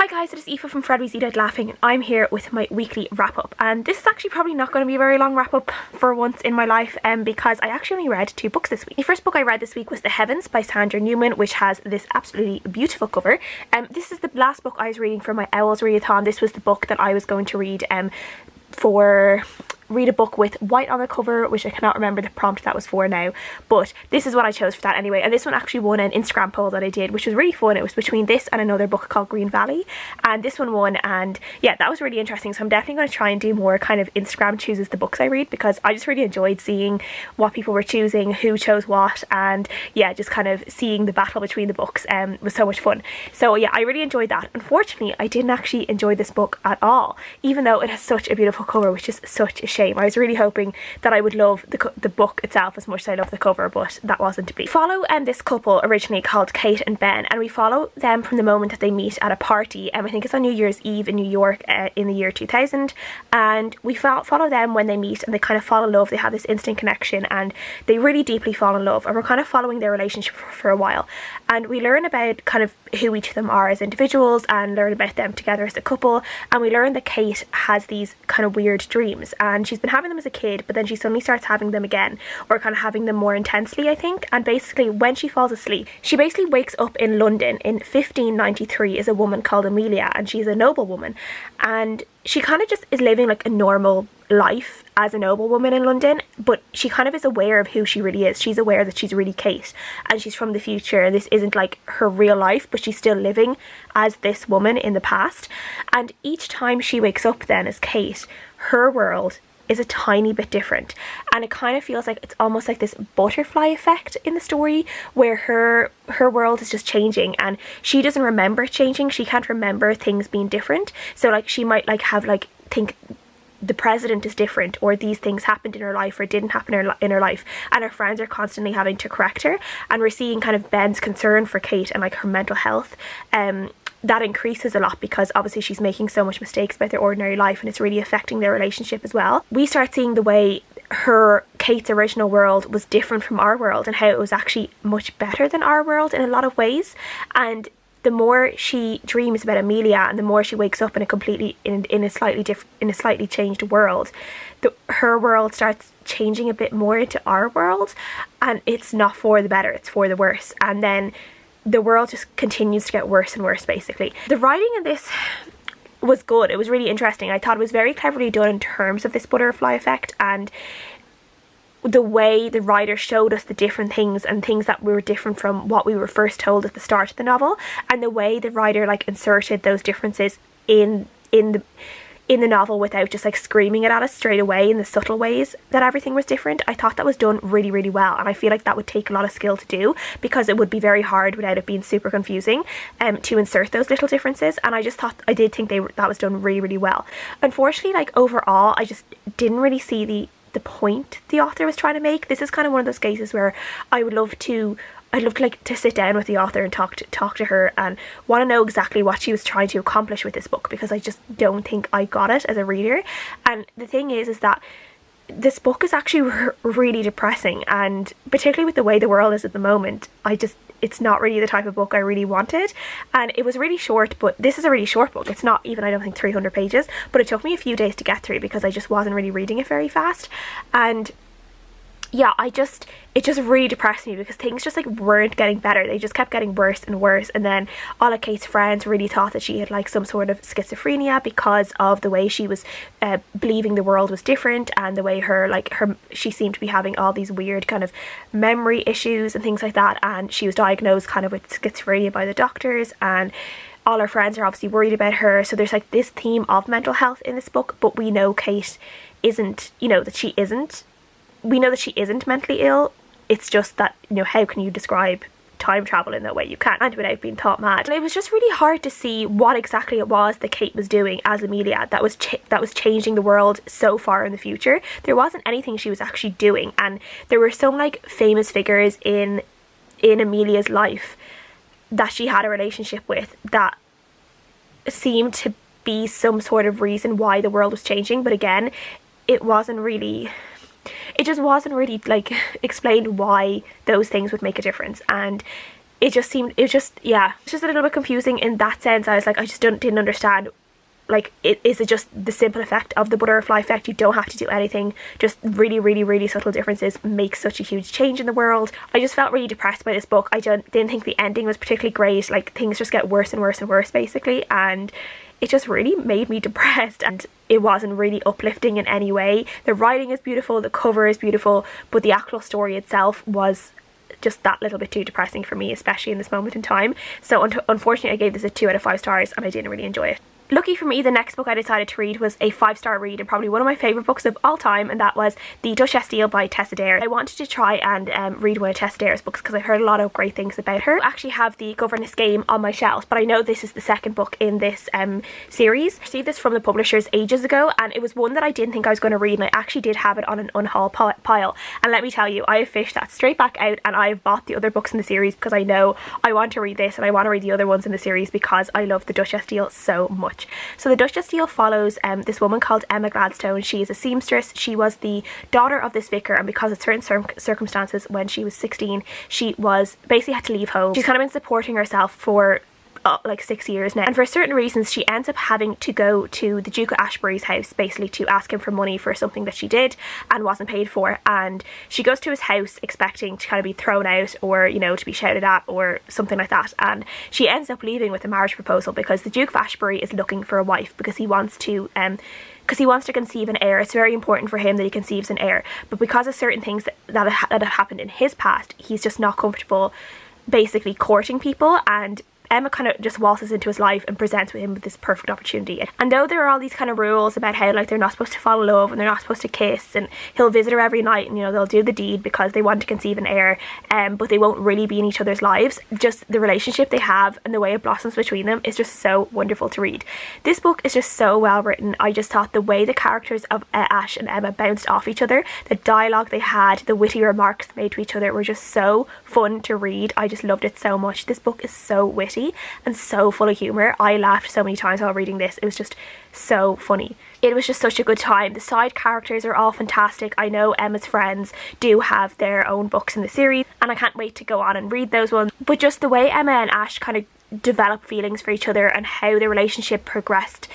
Hi guys, it is Aoife from Fred We Eat Out Laughing, and I'm here with my weekly wrap up. And this is actually probably not going to be a very long wrap up for once in my life, because I actually only read 2 books this week. The first book I read this week was The Heavens by Sandra Newman, which has this absolutely beautiful cover. This is the last book I was reading for my Owls readathon. This was the book that I was going to read read a book with white on the cover, which I cannot remember the prompt that was for now, but this is what I chose for that anyway. And this one actually won an Instagram poll that I did, which was really fun. It was between this and another book called Green Valley, and this one won, and yeah, that was really interesting. So I'm definitely going to try and do more kind of Instagram chooses the books I read, because I just really enjoyed seeing what people were choosing, who chose what, and yeah, just kind of seeing the battle between the books was so much fun. So yeah, I really enjoyed that. Unfortunately, I didn't actually enjoy this book at all, even though it has such a beautiful cover, which is such a shame. I was really hoping that I would love the book itself as much as I love the cover, but that wasn't to be. We follow this couple originally called Kate and Ben, and we follow them from the moment that they meet at a party, and I think it's on New Year's Eve in New York in the year 2000, and we follow them when they meet, and they kind of fall in love. They have this instant connection and they really deeply fall in love, and we're kind of following their relationship for a while, and we learn about kind of who each of them are as individuals and learn about them together as a couple. And we learn that Kate has these kind of weird dreams, and she's been having them as a kid, but then she suddenly starts having them again, or kind of having them more intensely, I think. And basically when she falls asleep, she basically wakes up in London in 1593 as a woman called Amelia, and she's a noblewoman, and she kind of just is living like a normal life as a noblewoman in London, but she kind of is aware of who she really is. She's aware that she's really Kate, and she's from the future, and this isn't like her real life, but she's still living as this woman in the past. And each time she wakes up then as Kate, her world is a tiny bit different, and it kind of feels like it's almost like this butterfly effect in the story, where her world is just changing, and she doesn't remember changing. She can't remember things being different, so like she might like have like think the president is different, or these things happened in her life or didn't happen in her life, and her friends are constantly having to correct her. And we're seeing kind of Ben's concern for Kate and like her mental health that increases a lot, because obviously she's making so much mistakes about their ordinary life, and it's really affecting their relationship as well. We start seeing the way Kate's original world was different from our world, and how it was actually much better than our world in a lot of ways. And the more she dreams about Amelia, and the more she wakes up in a slightly changed world, her world starts changing a bit more into our world, and it's not for the better, it's for the worse. And then the world just continues to get worse and worse, basically. The writing in this was good. It was really interesting. I thought it was very cleverly done in terms of this butterfly effect, and the way the writer showed us the different things, and things that were different from what we were first told at the start of the novel, and the way the writer like inserted those differences in the novel without just like screaming it at us straight away in the subtle ways that everything was different. I thought that was done really, really well, and I feel like that would take a lot of skill to do, because it would be very hard without it being super confusing to insert those little differences. And I did think that was done really, really well. Unfortunately, like overall, I just didn't really see the point the author was trying to make. This is kind of one of those cases where I'd love to like to sit down with the author and talk to her, and want to know exactly what she was trying to accomplish with this book, because I just don't think I got it as a reader. And the thing is that this book is actually really depressing, and particularly with the way the world is at the moment, it's not really the type of book I really wanted. And it was really short, but this is a really short book. It's not even, I don't think, 300 pages, but it took me a few days to get through, because I just wasn't really reading it very fast. And yeah, it just really depressed me, because things just like weren't getting better. They just kept getting worse and worse. And then all of Kate's friends really thought that she had like some sort of schizophrenia, because of the way she was believing the world was different, and the way she seemed to be having all these weird kind of memory issues and things like that. And she was diagnosed kind of with schizophrenia by the doctors, and all her friends are obviously worried about her. So there's like this theme of mental health in this book, but we know Kate isn't, we know that she isn't mentally ill. It's just that, how can you describe time travel in that way? You can't, and without being thought mad. And it was just really hard to see what exactly it was that Kate was doing as Amelia that was changing the world so far in the future. There wasn't anything she was actually doing, and there were some like famous figures in Amelia's life that she had a relationship with that seemed to be some sort of reason why the world was changing. But again, it just wasn't really like explained why those things would make a difference. And it just seemed, it was just, yeah, it's just a little bit confusing in that sense. I was like, I just didn't understand, like, is it just the simple effect of the butterfly effect? You don't have to do anything, just really, really, really subtle differences make such a huge change in the world. I just felt really depressed by this book. I didn't think the ending was particularly great. Like, things just get worse and worse and worse basically, and it just really made me depressed, and it wasn't really uplifting in any way. The writing is beautiful, the cover is beautiful, but the actual story itself was just that little bit too depressing for me, especially in this moment in time. So unfortunately I gave this a 2 out of 5 stars and I didn't really enjoy it. Lucky for me, the next book I decided to read was a 5-star read and probably one of my favourite books of all time, and that was The Duchess Deal by Tessa. I wanted to try and read one of Tessa's books because I've heard a lot of great things about her. I actually have The Governess Game on my shelf, but I know this is the second book in this series. I received this from the publishers ages ago, and it was one that I didn't think I was going to read, and I actually did have it on an unhaul pile. And let me tell you, I have fished that straight back out, and I've bought the other books in the series because I know I want to read this and I want to read the other ones in the series because I love The Duchess Deal so much. So The Duchess Deal follows this woman called Emma Gladstone. She is a seamstress. She was the daughter of this vicar, and because of certain circumstances when she was 16, she was basically had to leave home. She's kind of been supporting herself for like 6 years now, and for certain reasons she ends up having to go to the Duke of Ashbury's house basically to ask him for money for something that she did and wasn't paid for, and she goes to his house expecting to kind of be thrown out or, you know, to be shouted at or something like that, and she ends up leaving with a marriage proposal because the Duke of Ashbury is looking for a wife because he wants to conceive an heir. It's very important for him that he conceives an heir, but because of certain things that have happened in his past, he's just not comfortable basically courting people, and Emma kind of just waltzes into his life and presents with him with this perfect opportunity. And though there are all these kind of rules about how, like, they're not supposed to fall in love and they're not supposed to kiss, and he'll visit her every night and, you know, they'll do the deed because they want to conceive an heir, but they won't really be in each other's lives, just the relationship they have and the way it blossoms between them is just so wonderful to read. This book is just so well written. I just thought the way the characters of Ash and Emma bounced off each other, the dialogue they had, the witty remarks they made to each other were just so fun to read. I just loved it so much. This book is so witty and so full of humour. I laughed so many times while reading this. It was just so funny. It was just such a good time. The side characters are all fantastic. I know Emma's friends do have their own books in the series, and I can't wait to go on and read those ones. But just the way Emma and Ash kind of develop feelings for each other and how their relationship progressed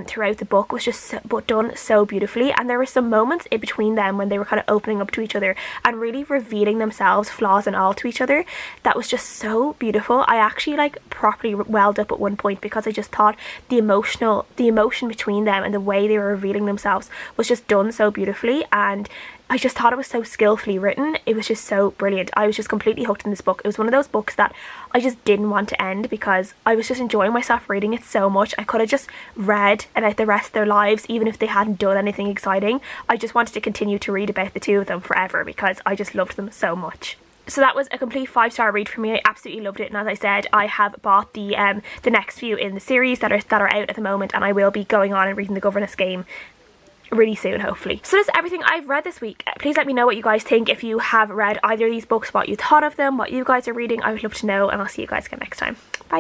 throughout the book was just done so beautifully, and there were some moments in between them when they were kind of opening up to each other and really revealing themselves, flaws and all, to each other. That was just so beautiful. I actually like properly welled up at one point because I just thought the emotion between them and the way they were revealing themselves was just done so beautifully, and I just thought it was so skillfully written. It was just so brilliant. I was just completely hooked in this book. It was one of those books that I just didn't want to end because I was just enjoying myself reading it so much. I could have just read about the rest of their lives even if they hadn't done anything exciting. I just wanted to continue to read about the two of them forever because I just loved them so much. So that was a complete 5-star read for me. I absolutely loved it, and as I said, I have bought the next few in the series that are out at the moment, and I will be going on and reading The Governess Game really soon, hopefully. So that's everything I've read this week. Please let me know what you guys think. If you have read either of these books, what you thought of them, what you guys are reading, I would love to know, and I'll see you guys again next time. Bye.